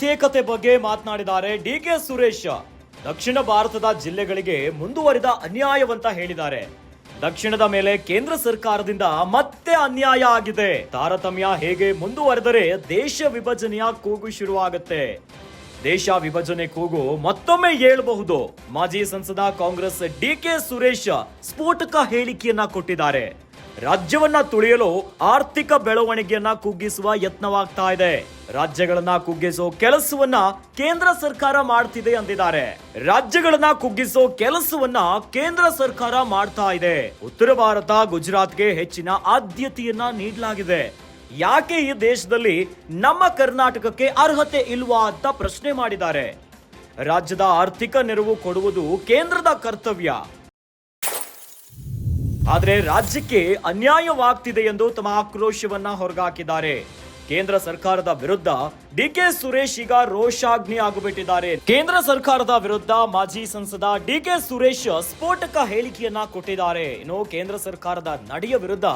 ಪ್ರತ್ಯೇಕತೆ ಬಗ್ಗೆ ಮಾತನಾಡಿದ್ದಾರೆ ಡಿಕೆ ಸುರೇಶ್. ದಕ್ಷಿಣ ಭಾರತದ ಜಿಲ್ಲೆಗಳಿಗೆ ಮುಂದುವರಿದ ಅನ್ಯಾಯವಂತ ಹೇಳಿದ್ದಾರೆ. ದಕ್ಷಿಣದ ಮೇಲೆ ಕೇಂದ್ರ ಸರ್ಕಾರದಿಂದ ಮತ್ತೆ ಅನ್ಯಾಯ ಆಗಿದೆ. ತಾರತಮ್ಯ ಹೇಗೆ ಮುಂದುವರೆದರೆ ದೇಶ ವಿಭಜನೆಯ ಕೂಗು ಶುರುವಾಗುತ್ತೆ. ದೇಶ ವಿಭಜನೆ ಕೂಗು ಮತ್ತೊಮ್ಮೆ ಏಳಬಹುದು. ಮಾಜಿ ಸಂಸದ ಕಾಂಗ್ರೆಸ್ ಡಿಕೆ ಸುರೇಶ್ ಸ್ಫೋಟಕ ಹೇಳಿಕೆಯನ್ನ ಕೊಟ್ಟಿದ್ದಾರೆ. ರಾಜ್ಯವನ್ನ ತುಳಿಯಲು ಆರ್ಥಿಕ ಬೆಳವಣಿಗೆಯನ್ನ ಕುಗ್ಗಿಸುವ ಯತ್ನವಾಗ್ತಾ ಇದೆ. ರಾಜ್ಯಗಳನ್ನ ಕುಗ್ಗಿಸೋ ಕೆಲಸವನ್ನ ಕೇಂದ್ರ ಸರ್ಕಾರ ಮಾಡ್ತಿದೆ ಅಂದಿದ್ದಾರೆ. ರಾಜ್ಯಗಳನ್ನ ಕುಗ್ಗಿಸೋ ಕೆಲಸವನ್ನ ಕೇಂದ್ರ ಸರ್ಕಾರ ಮಾಡ್ತಾ ಇದೆ. ಉತ್ತರ ಭಾರತ, ಗುಜರಾತ್ಗೆ ಹೆಚ್ಚಿನ ಆದ್ಯತೆಯನ್ನ ನೀಡಲಾಗಿದೆ. ಯಾಕೆ ಈ ದೇಶದಲ್ಲಿ ನಮ್ಮ ಕರ್ನಾಟಕಕ್ಕೆ ಅರ್ಹತೆ ಇಲ್ವಾ ಅಂತ ಪ್ರಶ್ನೆ ಮಾಡಿದ್ದಾರೆ. ರಾಜ್ಯದ ಆರ್ಥಿಕ ನೆರವು ಕೊಡುವುದು ಕೇಂದ್ರದ ಕರ್ತವ್ಯ. ಆದರೆ ರಾಜ್ಯಕ್ಕೆ ಅನ್ಯಾಯವಾಗ್ತಿದೆ ಎಂದು ತಮ್ಮ ಆಕ್ರೋಶವನ್ನ ಹೊರಗಾಕಿದ್ದಾರೆ. ಕೇಂದ್ರ ಸರ್ಕಾರದ ವಿರುದ್ಧ ಡಿಕೆ ಸುರೇಶ್ ಈಗ ರೋಷಾಗ್ನಿ ಆಗಿಬಿಟ್ಟಿದ್ದಾರೆ. ಕೇಂದ್ರ ಸರ್ಕಾರದ ವಿರುದ್ಧ ಮಾಜಿ ಸಂಸದ ಡಿಕೆ ಸುರೇಶ್ ಸ್ಫೋಟಕ ಹೇಳಿಕೆಯನ್ನ ಕೊಟ್ಟಿದ್ದಾರೆ. ಇನ್ನು ಕೇಂದ್ರ ಸರ್ಕಾರದ ನಡೆಯ ವಿರುದ್ಧ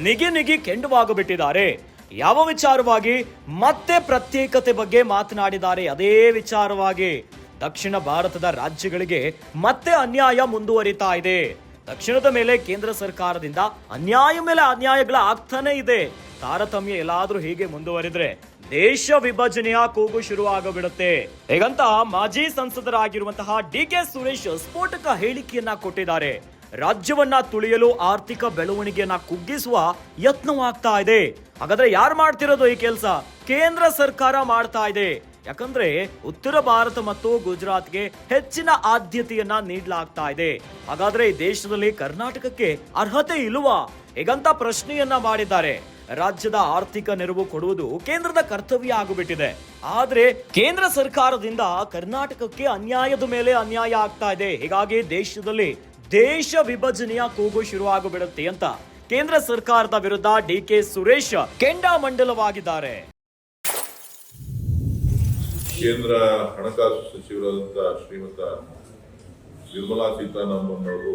ನಿಗಿ ಕೆಂಡವಾಗಬಿಟ್ಟಿದ್ದಾರೆ. ಯಾವ ವಿಚಾರವಾಗಿ? ಮತ್ತೆ ಪ್ರತ್ಯೇಕತೆ ಬಗ್ಗೆ ಮಾತನಾಡಿದ್ದಾರೆ. ಅದೇ ವಿಚಾರವಾಗಿ ದಕ್ಷಿಣ ಭಾರತದ ರಾಜ್ಯಗಳಿಗೆ ಮತ್ತೆ ಅನ್ಯಾಯ ಮುಂದುವರಿತಾ ಇದೆ. ದಕ್ಷಿಣದ ಮೇಲೆ ಕೇಂದ್ರ ಸರ್ಕಾರದಿಂದ ಅನ್ಯಾಯ ಮೇಲೆ ಅನ್ಯಾಯಗಳ ಆಗ್ತಾನೆ ಇದೆ. ತಾರತಮ್ಯ ಎಲ್ಲಾದ್ರೂ ಹೀಗೆ ಮುಂದುವರಿದ್ರೆ ದೇಶ ವಿಭಜನೆಯ ಕೂಗು ಶುರುವಾಗಬಿಡುತ್ತೆ. ಹೇಗಂತ ಮಾಜಿ ಸಂಸದರಾಗಿರುವಂತಹ ಡಿಕೆ ಸುರೇಶ್ ಸ್ಫೋಟಕ ಹೇಳಿಕೆಯನ್ನ ಕೊಟ್ಟಿದ್ದಾರೆ. ರಾಜ್ಯವನ್ನ ತುಳಿಯಲು ಆರ್ಥಿಕ ಬೆಳವಣಿಗೆಯನ್ನ ಕುಗ್ಗಿಸುವ ಯತ್ನವಾಗ್ತಾ ಇದೆ. ಹಾಗಾದ್ರೆ ಯಾರು ಮಾಡ್ತಿರೋದು ಈ ಕೆಲಸ? ಕೇಂದ್ರ ಸರ್ಕಾರ ಮಾಡ್ತಾ ಇದೆ. ಯಾಕಂದ್ರೆ ಉತ್ತರ ಭಾರತ ಮತ್ತು ಗುಜರಾತ್ಗೆ ಹೆಚ್ಚಿನ ಆದ್ಯತೆಯನ್ನ ನೀಡಲಾಗ್ತಾ ಇದೆ. ಹಾಗಾದ್ರೆ ಈ ದೇಶದಲ್ಲಿ ಕರ್ನಾಟಕಕ್ಕೆ ಅರ್ಹತೆ ಇಲ್ವಾ? ಹೇಗಂತ ಪ್ರಶ್ನೆಯನ್ನ ಮಾಡಿದ್ದಾರೆ. ರಾಜ್ಯದ ಆರ್ಥಿಕ ನೆರವು ಕೊಡುವುದು ಕೇಂದ್ರದ ಕರ್ತವ್ಯ ಆಗಿಬಿಟ್ಟಿದೆ. ಆದ್ರೆ ಕೇಂದ್ರ ಸರ್ಕಾರದಿಂದ ಕರ್ನಾಟಕಕ್ಕೆ ಅನ್ಯಾಯದ ಮೇಲೆ ಅನ್ಯಾಯ ಆಗ್ತಾ ಇದೆ. ಹೀಗಾಗಿ ದೇಶದಲ್ಲಿ ದೇಶ ವಿಭಜನೆಯ ಕೂಗು ಶುರುವಾಗಬಿಡುತ್ತೆ ಅಂತ ಕೇಂದ್ರ ಸರ್ಕಾರದ ವಿರುದ್ಧ ಡಿಕೆ ಸುರೇಶ್ ಕೆಂಡಾಮಂಡಲವಾಗಿದ್ದಾರೆ. ಕೇಂದ್ರ ಹಣಕಾಸು ಸಚಿವರಾದಂಥ ಶ್ರೀಮತ ನಿರ್ಮಲಾ ಸೀತಾರಾಮನ್ ಅವರು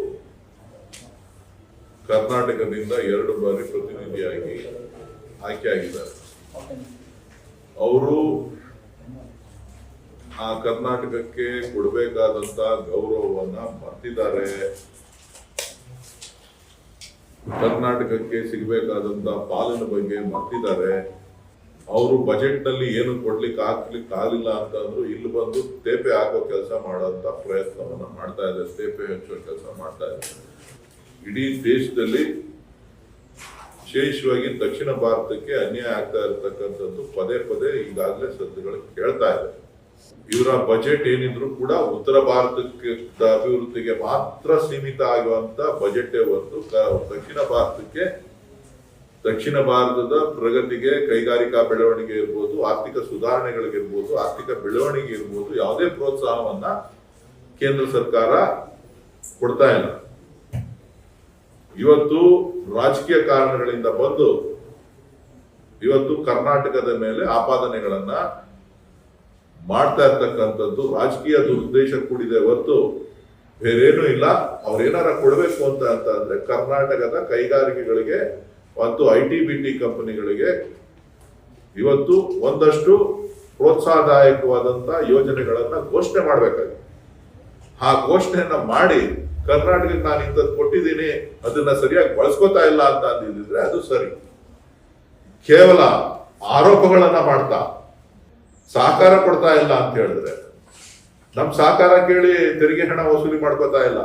ಕರ್ನಾಟಕದಿಂದ 2 ಬಾರಿ ಪ್ರತಿನಿಧಿಯಾಗಿ ಆಯ್ಕೆಯಾಗಿದ್ದಾರೆ. ಅವರು ಆ ಕರ್ನಾಟಕಕ್ಕೆ ಕೊಡಬೇಕಾದಂತ ಗೌರವವನ್ನ ಮರ್ತಿದ್ದಾರೆ. ಕರ್ನಾಟಕಕ್ಕೆ ಸಿಗಬೇಕಾದಂತ ಪಾಲಿನ ಬಗ್ಗೆ ಮರ್ತಿದ್ದಾರೆ. ಅವರು ಬಜೆಟ್ ನಲ್ಲಿ ಏನು ಕೊಡ್ಲಿಕ್ಕೆ ಆಗಲಿಲ್ಲ ಅಂತಂದ್ರು ಇಲ್ಲಿ ಬಂದು ತೇಪೆ ಹಾಕೋ ಕೆಲಸ ಮಾಡೋಂತ ಪ್ರಯತ್ನವನ್ನ ಮಾಡ್ತಾ ಇದೆ. ತೇಪೆ ಹಚ್ಚೋ ಕೆಲಸ ಮಾಡ್ತಾ ಇದೆ. ಇಡೀ ದೇಶದಲ್ಲಿ ವಿಶೇಷವಾಗಿ ದಕ್ಷಿಣ ಭಾರತಕ್ಕೆ ಅನ್ಯಾಯ ಆಗ್ತಾ ಇರತಕ್ಕಂಥದ್ದು ಪದೇ ಪದೇ ಈಗಾಗಲೇ ಸದ್ಯಗಳು ಕೇಳ್ತಾ ಇದೆ. ಇವರ ಬಜೆಟ್ ಏನಿದ್ರು ಕೂಡ ಉತ್ತರ ಭಾರತಕ್ಕೆ ಅಭಿವೃದ್ಧಿಗೆ ಮಾತ್ರ ಸೀಮಿತ ಆಗುವಂತ ಬಜೆಟ್ ಹೊರತು ದಕ್ಷಿಣ ಭಾರತದ ಪ್ರಗತಿಗೆ, ಕೈಗಾರಿಕಾ ಬೆಳವಣಿಗೆ ಇರ್ಬೋದು, ಆರ್ಥಿಕ ಸುಧಾರಣೆಗಳಿಗಿರ್ಬೋದು, ಆರ್ಥಿಕ ಬೆಳವಣಿಗೆ ಇರ್ಬೋದು, ಯಾವುದೇ ಪ್ರೋತ್ಸಾಹವನ್ನ ಕೇಂದ್ರ ಸರ್ಕಾರ ಕೊಡ್ತಾ ಇಲ್ಲ. ಇವತ್ತು ರಾಜಕೀಯ ಕಾರಣಗಳಿಂದ ಬಂದು ಇವತ್ತು ಕರ್ನಾಟಕದ ಮೇಲೆ ಆಪಾದನೆಗಳನ್ನ ಮಾಡ್ತಾ ಇರ್ತಕ್ಕಂಥದ್ದು ರಾಜಕೀಯ ದುರುದ್ದೇಶ ಕೂಡಿದೆ ಹೊರತು ಬೇರೇನೂ ಇಲ್ಲ. ಅವ್ರೇನಾರ ಕೊಡಬೇಕು ಅಂತಂದ್ರೆ ಕರ್ನಾಟಕದ ಕೈಗಾರಿಕೆಗಳಿಗೆ ಮತ್ತು IT-BT ಕಂಪನಿಗಳಿಗೆ ಇವತ್ತು ಒಂದಷ್ಟು ಪ್ರೋತ್ಸಾಹದಾಯಕವಾದಂತ ಯೋಜನೆಗಳನ್ನ ಘೋಷಣೆ ಮಾಡಬೇಕಾಗಿದೆ. ಆ ಘೋಷಣೆಯನ್ನ ಮಾಡಿ ಕರ್ನಾಟಕಕ್ಕೆ ನಾನು ಇಂಥದ್ದು ಕೊಟ್ಟಿದ್ದೀನಿ, ಅದನ್ನ ಸರಿಯಾಗಿ ಬಳಸ್ಕೋತಾ ಇಲ್ಲ ಅಂತ ಅಂದಿದ್ರೆ ಅದು ಸರಿ. ಕೇವಲ ಆರೋಪಗಳನ್ನ ಮಾಡ್ತಾ ಸಹಕಾರ ಕೊಡ್ತಾ ಇಲ್ಲ ಅಂತ ಹೇಳಿದ್ರೆ, ನಮ್ ಸಹಕಾರ ಕೇಳಿ ತೆರಿಗೆ ಹಣ ವಸೂಲಿ ಮಾಡ್ಕೋತಾ ಇಲ್ಲ,